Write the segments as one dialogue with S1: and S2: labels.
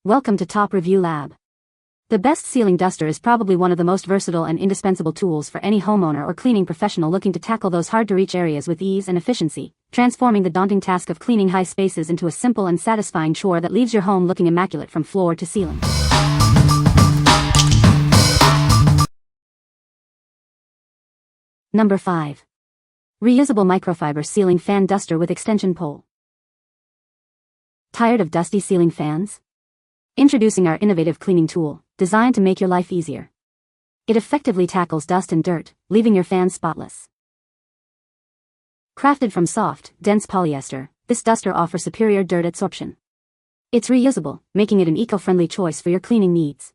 S1: Welcome to Top Review Lab. The best ceiling duster is probably one of the most versatile and indispensable tools for any homeowner or cleaning professional looking to tackle those hard-to-reach areas with ease and efficiency, transforming the daunting task of cleaning high spaces into a simple and satisfying chore that leaves your home looking immaculate from floor to ceiling. Number 5. Reusable Microfiber Ceiling Fan Duster with Extension Pole. Tired of dusty ceiling fans? Introducing our innovative cleaning tool, designed to make your life easier. It effectively tackles dust and dirt, leaving your fans spotless. Crafted from soft, dense polyester, this duster offers superior dirt absorption. It's reusable, making it an eco-friendly choice for your cleaning needs.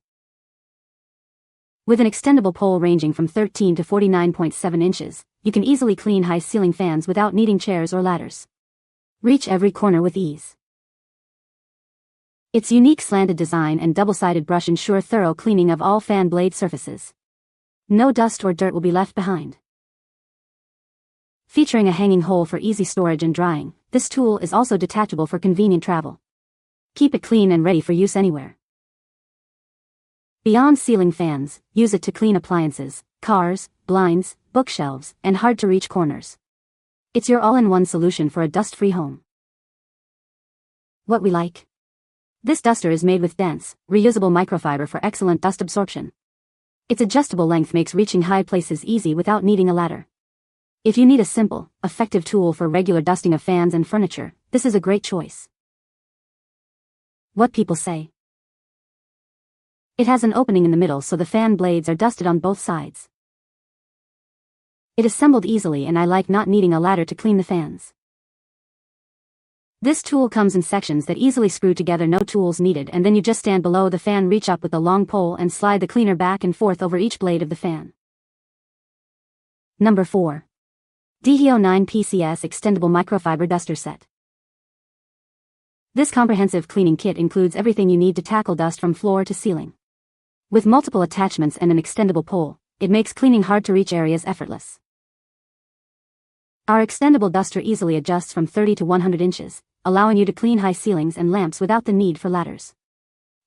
S1: With an extendable pole ranging from 13 to 49.7 inches, you can easily clean high ceiling fans without needing chairs or ladders. Reach every corner with ease. Its unique slanted design and double-sided brush ensure thorough cleaning of all fan blade surfaces. No dust or dirt will be left behind. Featuring a hanging hole for easy storage and drying, this tool is also detachable for convenient travel. Keep it clean and ready for use anywhere. Beyond ceiling fans, use it to clean appliances, cars, blinds, bookshelves, and hard-to-reach corners. It's your all-in-one solution for a dust-free home. What we like? This duster is made with dense, reusable microfiber for excellent dust absorption. Its adjustable length makes reaching high places easy without needing a ladder. If you need a simple, effective tool for regular dusting of fans and furniture, this is a great choice. What people say? It has an opening in the middle so the fan blades are dusted on both sides. It assembled easily and I like not needing a ladder to clean the fans. This tool comes in sections that easily screw together, no tools needed, and then you just stand below the fan, reach up with a long pole and slide the cleaner back and forth over each blade of the fan. Number 4. DEEHYO 9 PCS Extendable Microfiber Duster Set. This comprehensive cleaning kit includes everything you need to tackle dust from floor to ceiling. With multiple attachments and an extendable pole, it makes cleaning hard-to-reach areas effortless. Our extendable duster easily adjusts from 30 to 100 inches, allowing you to clean high ceilings and lamps without the need for ladders.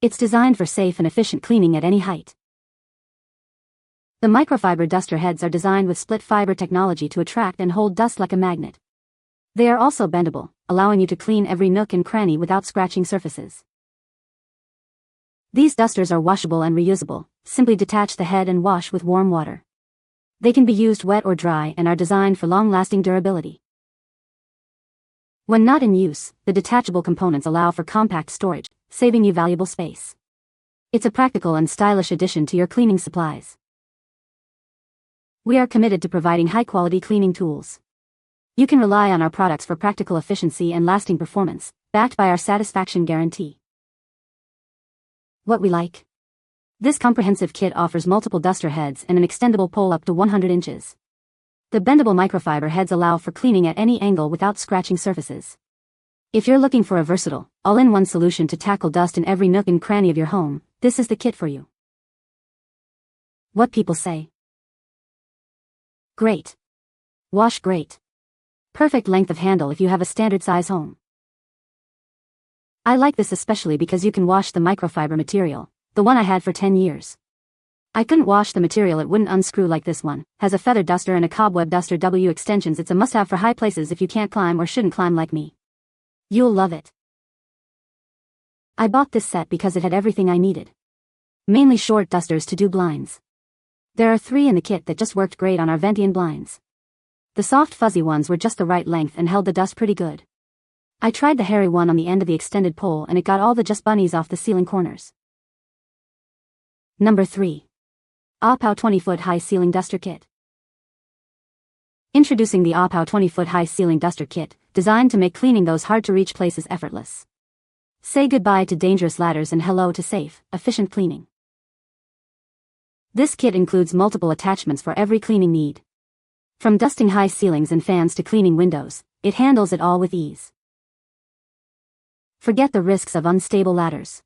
S1: It's designed for safe and efficient cleaning at any height. The microfiber duster heads are designed with split fiber technology to attract and hold dust like a magnet. They are also bendable, allowing you to clean every nook and cranny without scratching surfaces. These dusters are washable and reusable. Simply detach the head and wash with warm water. They can be used wet or dry and are designed for long-lasting durability. When not in use, the detachable components allow for compact storage, saving you valuable space. It's a practical and stylish addition to your cleaning supplies. We are committed to providing high-quality cleaning tools. You can rely on our products for practical efficiency and lasting performance, backed by our satisfaction guarantee. What we like? This comprehensive kit offers multiple duster heads and an extendable pole up to 100 inches. The bendable microfiber heads allow for cleaning at any angle without scratching surfaces. If you're looking for a versatile, all-in-one solution to tackle dust in every nook and cranny of your home, this is the kit for you. What people say? Great. Wash great. Perfect length of handle if you have a standard size home. I like this especially because you can wash the microfiber material, the one I had for 10 years. I couldn't wash the material, it wouldn't unscrew like this one. Has a feather duster and a cobweb duster W extensions. It's a must-have for high places if you can't climb or shouldn't climb like me. You'll love it. I bought this set because it had everything I needed. Mainly short dusters to do blinds. There are 3 in the kit that just worked great on our Ventian blinds. The soft fuzzy ones were just the right length and held the dust pretty good. I tried the hairy one on the end of the extended pole and it got all the just bunnies off the ceiling corners. Number 3. Opow 20-foot High Ceiling Duster Kit. Introducing the Opow 20-foot High Ceiling Duster Kit, designed to make cleaning those hard-to-reach places effortless. Say goodbye to dangerous ladders and hello to safe, efficient cleaning. This kit includes multiple attachments for every cleaning need. From dusting high ceilings and fans to cleaning windows, it handles it all with ease. Forget the risks of unstable ladders.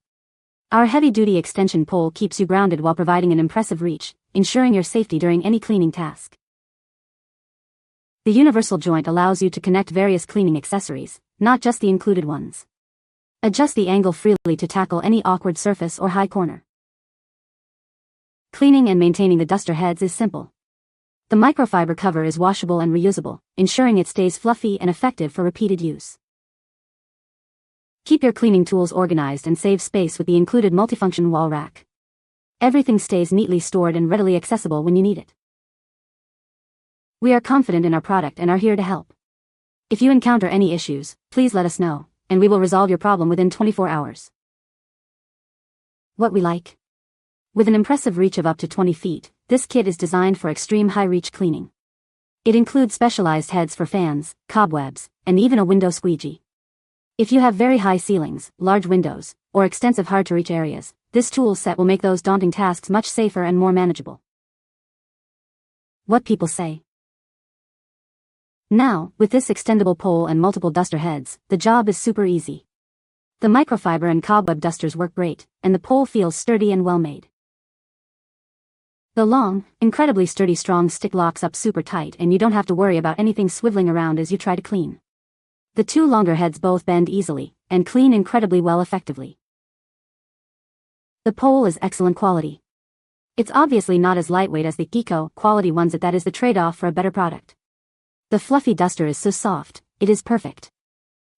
S1: Our heavy-duty extension pole keeps you grounded while providing an impressive reach, ensuring your safety during any cleaning task. The universal joint allows you to connect various cleaning accessories, not just the included ones. Adjust the angle freely to tackle any awkward surface or high corner. Cleaning and maintaining the duster heads is simple. The microfiber cover is washable and reusable, ensuring it stays fluffy and effective for repeated use. Keep your cleaning tools organized and save space with the included multifunction wall rack. Everything stays neatly stored and readily accessible when you need it. We are confident in our product and are here to help. If you encounter any issues, please let us know, and we will resolve your problem within 24 hours. What we like. With an impressive reach of up to 20 feet, this kit is designed for extreme high-reach cleaning. It includes specialized heads for fans, cobwebs, and even a window squeegee. If you have very high ceilings, large windows, or extensive hard-to-reach areas, this tool set will make those daunting tasks much safer and more manageable. What people say. Now, with this extendable pole and multiple duster heads, the job is super easy. The microfiber and cobweb dusters work great, and the pole feels sturdy and well-made. The long, incredibly sturdy strong stick locks up super tight and you don't have to worry about anything swiveling around as you try to clean. The two longer heads both bend easily, and clean incredibly well effectively. The pole is excellent quality. It's obviously not as lightweight as the DEEHYO quality ones, that is the trade-off for a better product. The fluffy duster is so soft, it is perfect.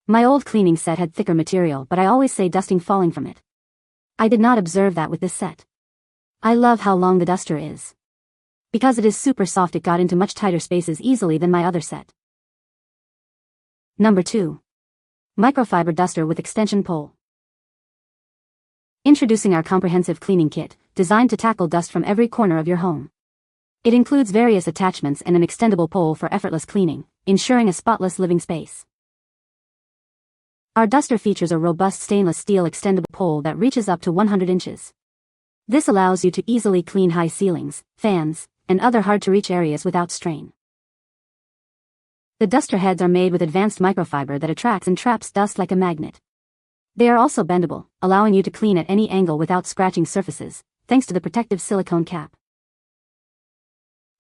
S1: My old cleaning set had thicker material, but I always say dusting falling from it. I did not observe that with this set. I love how long the duster is. Because it is super soft, it got into much tighter spaces easily than my other set. Number 2. Microfiber duster with extension pole. Introducing our comprehensive cleaning kit, designed to tackle dust from every corner of your home. It includes various attachments and an extendable pole for effortless cleaning, ensuring a spotless living space. Our duster features a robust stainless steel extendable pole that reaches up to 100 inches. This allows you to easily clean high ceilings, fans, and other hard-to-reach areas without strain. The duster heads are made with advanced microfiber that attracts and traps dust like a magnet. They are also bendable, allowing you to clean at any angle without scratching surfaces, thanks to the protective silicone cap.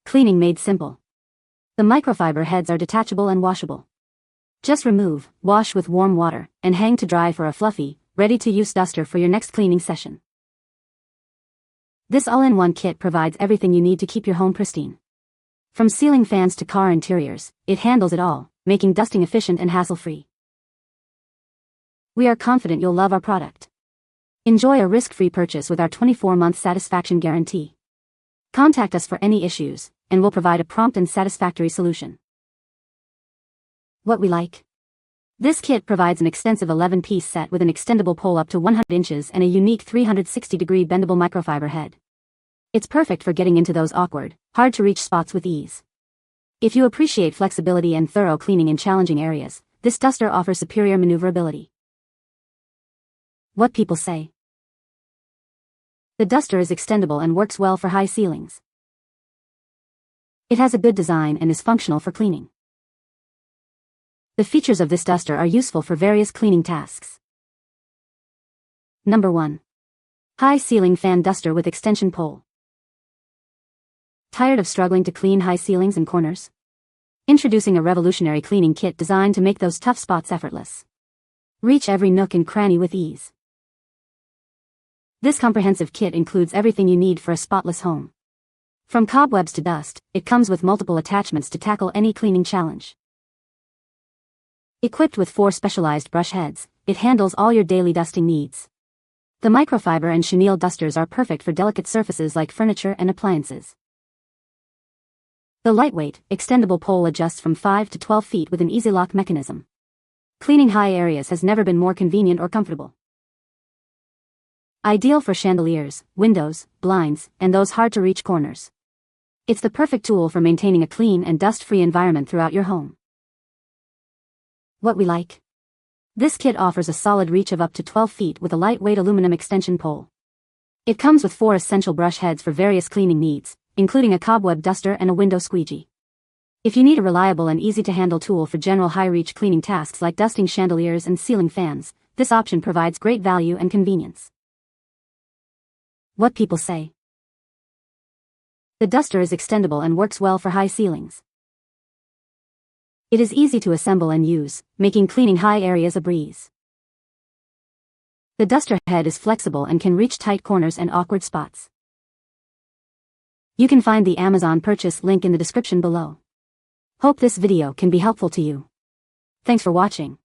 S1: Cleaning made simple. The microfiber heads are detachable and washable. Just remove, wash with warm water, and hang to dry for a fluffy, ready-to-use duster for your next cleaning session. This all-in-one kit provides everything you need to keep your home pristine. From ceiling fans to car interiors, it handles it all, making dusting efficient and hassle-free. We are confident you'll love our product. Enjoy a risk-free purchase with our 24-month satisfaction guarantee. Contact us for any issues, and we'll provide a prompt and satisfactory solution. What we like. This kit provides an extensive 11-piece set with an extendable pole up to 100 inches and a unique 360-degree bendable microfiber head. It's perfect for getting into those awkward, hard-to-reach spots with ease. If you appreciate flexibility and thorough cleaning in challenging areas, this duster offers superior maneuverability. What people say. The duster is extendable and works well for high ceilings. It has a good design and is functional for cleaning. The features of this duster are useful for various cleaning tasks. Number 1. High ceiling fan duster with extension pole. Tired of struggling to clean high ceilings and corners? Introducing a revolutionary cleaning kit designed to make those tough spots effortless. Reach every nook and cranny with ease. This comprehensive kit includes everything you need for a spotless home. From cobwebs to dust, it comes with multiple attachments to tackle any cleaning challenge. Equipped with 4 specialized brush heads, it handles all your daily dusting needs. The microfiber and chenille dusters are perfect for delicate surfaces like furniture and appliances. The lightweight, extendable pole adjusts from 5 to 12 feet with an easy lock mechanism. Cleaning high areas has never been more convenient or comfortable. Ideal for chandeliers, windows, blinds, and those hard-to-reach corners. It's the perfect tool for maintaining a clean and dust-free environment throughout your home. What we like. This kit offers a solid reach of up to 12 feet with a lightweight aluminum extension pole. It comes with 4 essential brush heads for various cleaning needs, including a cobweb duster and a window squeegee. If you need a reliable and easy-to-handle tool for general high-reach cleaning tasks like dusting chandeliers and ceiling fans, this option provides great value and convenience. What people say. The duster is extendable and works well for high ceilings. It is easy to assemble and use, making cleaning high areas a breeze. The duster head is flexible and can reach tight corners and awkward spots. You can find the Amazon purchase link in the description below. Hope this video can be helpful to you. Thanks for watching.